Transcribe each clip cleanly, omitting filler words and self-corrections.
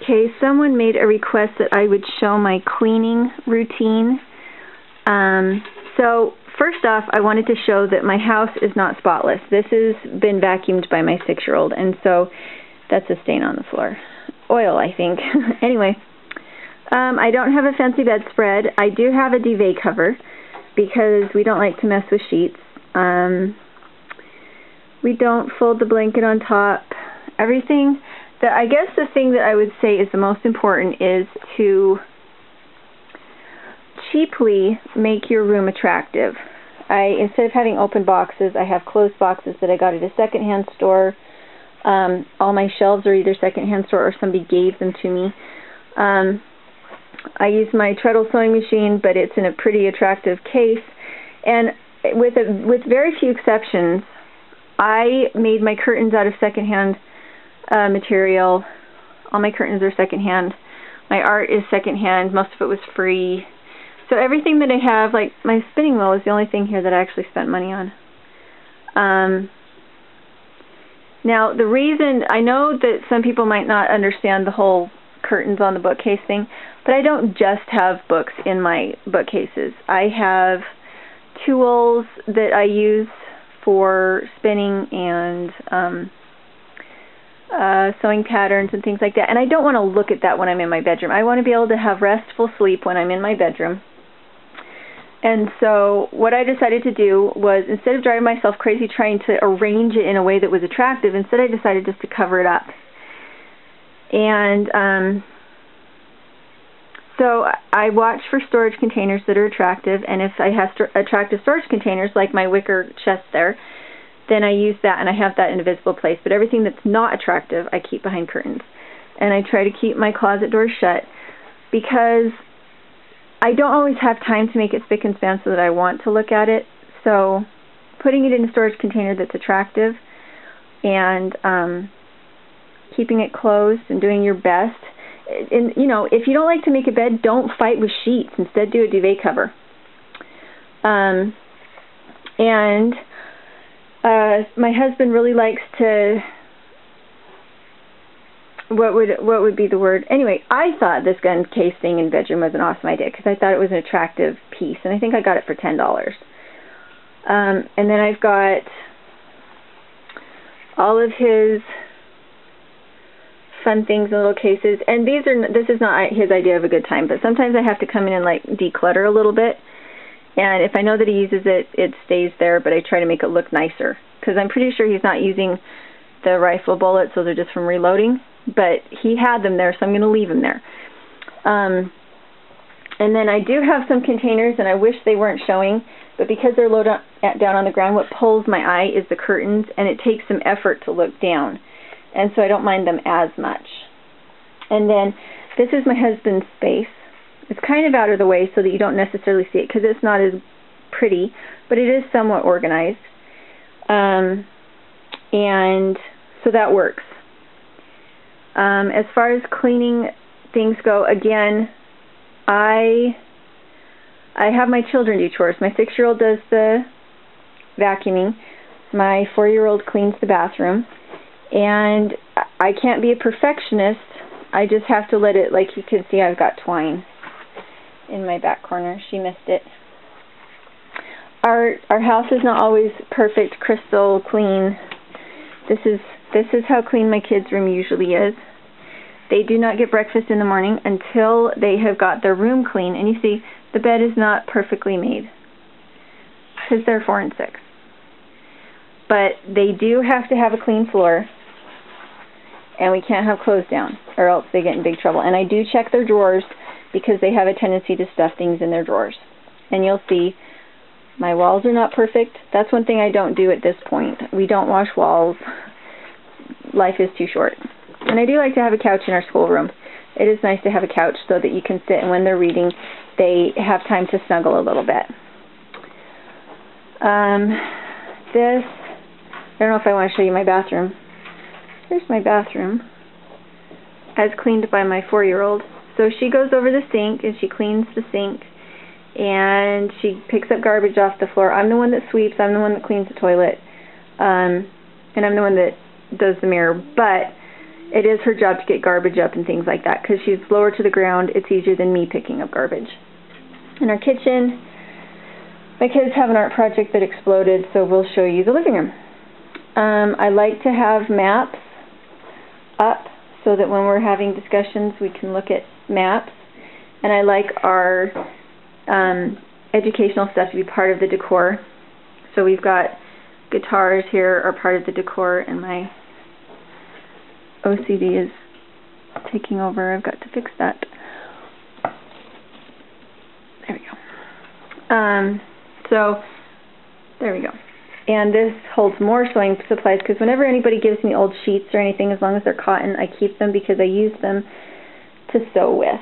Okay, someone made a request that I would show my cleaning routine. So first off, I wanted to show that my house is not spotless. This has been vacuumed by my 6-year-old, and so that's a stain on the floor. Oil, I think. Anyway, I don't have a fancy bedspread. I do have a duvet cover because we don't like to mess with sheets. We don't fold the blanket on top. Everything that, I guess the thing that I would say is the most important is to cheaply make your room attractive. Instead of having open boxes, I have closed boxes that I got at a secondhand store. All my shelves are either secondhand store or somebody gave them to me. I use my treadle sewing machine, but it's in a pretty attractive case. And with very few exceptions, I made my curtains out of secondhand material. All my curtains are secondhand. My art is secondhand. Most of it was free. So everything that I have, like my spinning wheel, is the only thing here that I actually spent money on. Now, the reason, I know that some people might not understand the whole curtains on the bookcase thing, but I don't just have books in my bookcases. I have tools that I use for spinning and sewing patterns and things like that. And I don't want to look at that when I'm in my bedroom. I want to be able to have restful sleep when I'm in my bedroom. And so what I decided to do was, instead of driving myself crazy trying to arrange it in a way that was attractive, instead I decided just to cover it up. And so I watch for storage containers that are attractive, and if I have attractive storage containers, like my wicker chest there, then I use that, and I have that in a visible place. But everything that's not attractive, I keep behind curtains. And I try to keep my closet doors shut, because I don't always have time to make it spick and span so that I want to look at it. So putting it in a storage container that's attractive and keeping it closed and doing your best. And, you know, if you don't like to make a bed, don't fight with sheets. Instead, do a duvet cover. And my husband really likes to... What would be the word? Anyway, I thought this gun case thing in the bedroom was an awesome idea because I thought it was an attractive piece, and I think I got it for $10. And then I've got all of his fun things in little cases, and this is not his idea of a good time, but sometimes I have to come in and like declutter a little bit, and if I know that he uses it, it stays there, but I try to make it look nicer because I'm pretty sure he's not using the rifle bullets, so they're just from reloading. But he had them there, so I'm going to leave them there. And then I do have some containers, and I wish they weren't showing, but because they're low down on the ground, what pulls my eye is the curtains, and it takes some effort to look down. And so I don't mind them as much. And then this is my husband's space. It's kind of out of the way so that you don't necessarily see it, because it's not as pretty, but it is somewhat organized. And so that works. As far as cleaning things go, again, I have my children do chores. My 6-year-old does the vacuuming. My 4-year-old cleans the bathroom. And I can't be a perfectionist. I just have to let it, like you can see, I've got twine in my back corner. She missed it. Our house is not always perfect, crystal clean. This is how clean my kids' room usually is. They do not get breakfast in the morning until they have got their room clean. And you see, the bed is not perfectly made because they're 4 and 6. But they do have to have a clean floor, and we can't have clothes down or else they get in big trouble. And I do check their drawers because they have a tendency to stuff things in their drawers. And you'll see my walls are not perfect. That's one thing I don't do at this point. We don't wash walls. Life is too short. And I do like to have a couch in our schoolroom. It is nice to have a couch so that you can sit, and when they're reading, they have time to snuggle a little bit. This, I don't know if I want to show you my bathroom. Here's my bathroom, as cleaned by my 4-year-old. So she goes over the sink, and she cleans the sink, and she picks up garbage off the floor. I'm the one that sweeps. I'm the one that cleans the toilet. And I'm the one that does the mirror. But it is her job to get garbage up and things like that, because she's lower to the ground. It's easier than me picking up garbage. In our kitchen, my kids have an art project that exploded, so we'll show you the living room. I like to have maps up so that when we're having discussions we can look at maps, and I like our educational stuff to be part of the decor. So we've got guitars here are part of the decor, and my OCD is taking over. I've got to fix that. There we go. So there we go. And this holds more sewing supplies, because whenever anybody gives me old sheets or anything, as long as they're cotton, I keep them because I use them to sew with.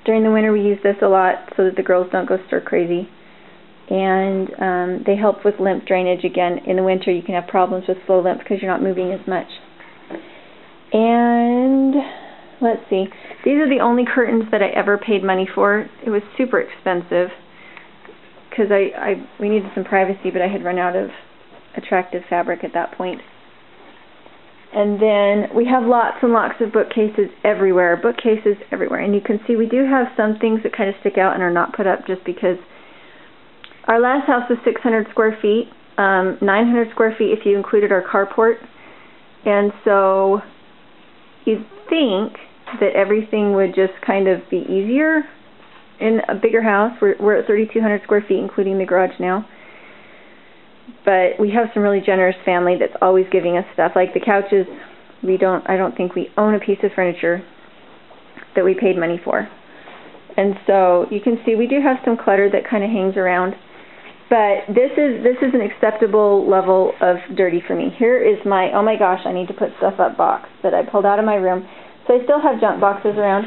During the winter we use this a lot so that the girls don't go stir crazy. And they help with lymph drainage. Again, in the winter you can have problems with slow lymph because you're not moving as much. And let's see. These are the only curtains that I ever paid money for. It was super expensive because we needed some privacy, but I had run out of attractive fabric at that point. And then we have lots and lots of bookcases everywhere. Bookcases everywhere. And you can see we do have some things that kind of stick out and are not put up just because our last house was 600 square feet, 900 square feet if you included our carport. And so you'd think that everything would just kind of be easier in a bigger house. We're at 3,200 square feet, including the garage now. But we have some really generous family that's always giving us stuff. Like the couches, I don't think we own a piece of furniture that we paid money for. And so you can see we do have some clutter that kind of hangs around. But this is an acceptable level of dirty for me. Here is my, oh my gosh, I need to put stuff up box that I pulled out of my room. So I still have junk boxes around.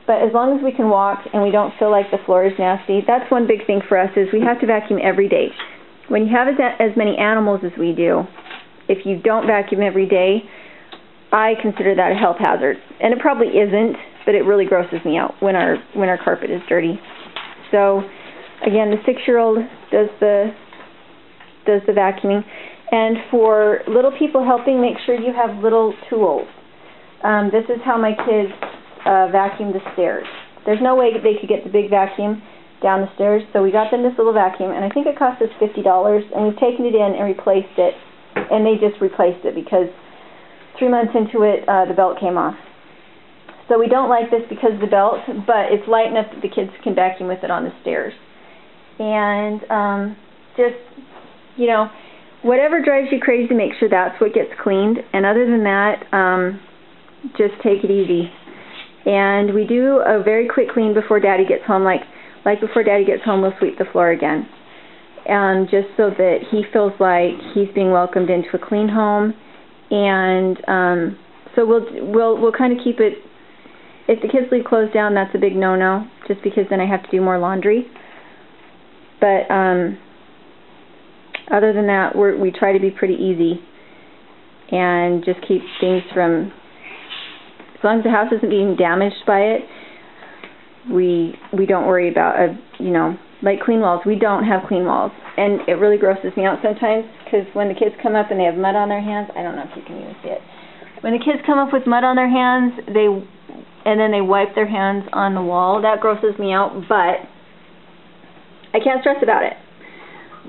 But as long as we can walk and we don't feel like the floor is nasty, that's one big thing for us, is we have to vacuum every day. When you have as many animals as we do, if you don't vacuum every day, I consider that a health hazard. And it probably isn't, but it really grosses me out when our carpet is dirty. So again, the 6-year-old does the vacuuming. And for little people helping, make sure you have little tools. This is how my kids vacuum the stairs. There's no way they could get the big vacuum down the stairs, so we got them this little vacuum, and I think it cost us $50, and we've taken it in and replaced it, and they just replaced it because 3 months into it, the belt came off. So we don't like this because of the belt, but it's light enough that the kids can vacuum with it on the stairs. And just, you know, whatever drives you crazy, make sure that's what gets cleaned, and other than that, just take it easy. And we do a very quick clean before Daddy gets home, like before Daddy gets home, we'll sweep the floor again. Just so that he feels like he's being welcomed into a clean home. And so we'll kind of keep it, if the kids leave clothes down, that's a big no-no, just because then I have to do more laundry. But other than that, we try to be pretty easy and just keep things from, as long as the house isn't being damaged by it, we don't worry about, you know, like clean walls. We don't have clean walls, and it really grosses me out sometimes, because when the kids come up and they have mud on their hands, I don't know if you can even see it. When the kids come up with mud on their hands, and then they wipe their hands on the wall, that grosses me out, but I can't stress about it.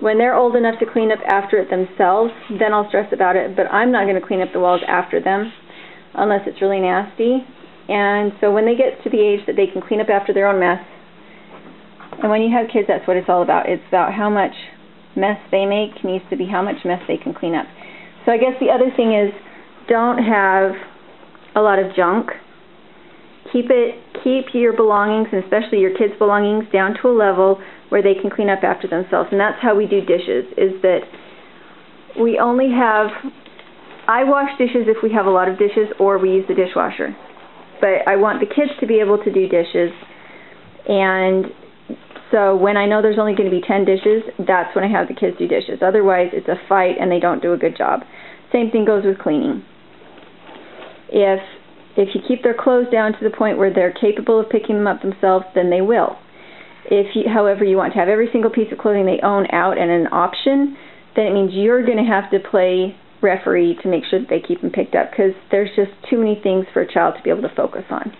When they're old enough to clean up after it themselves, then I'll stress about it, but I'm not going to clean up the walls after them unless it's really nasty. And so when they get to the age that they can clean up after their own mess, and when you have kids, that's what it's all about. It's about how much mess they make needs to be how much mess they can clean up. So I guess the other thing is, don't have a lot of junk. Keep your belongings, and especially your kids' belongings, down to a level where they can clean up after themselves. And that's how we do dishes, is that we only have, I wash dishes if we have a lot of dishes, or we use the dishwasher. But I want the kids to be able to do dishes, and so when I know there's only going to be 10 dishes, that's when I have the kids do dishes. Otherwise, it's a fight and they don't do a good job. Same thing goes with cleaning. If you keep their clothes down to the point where they're capable of picking them up themselves, then they will. However, you want to have every single piece of clothing they own out and an option, then it means you're going to have to play referee to make sure that they keep them picked up, because there's just too many things for a child to be able to focus on.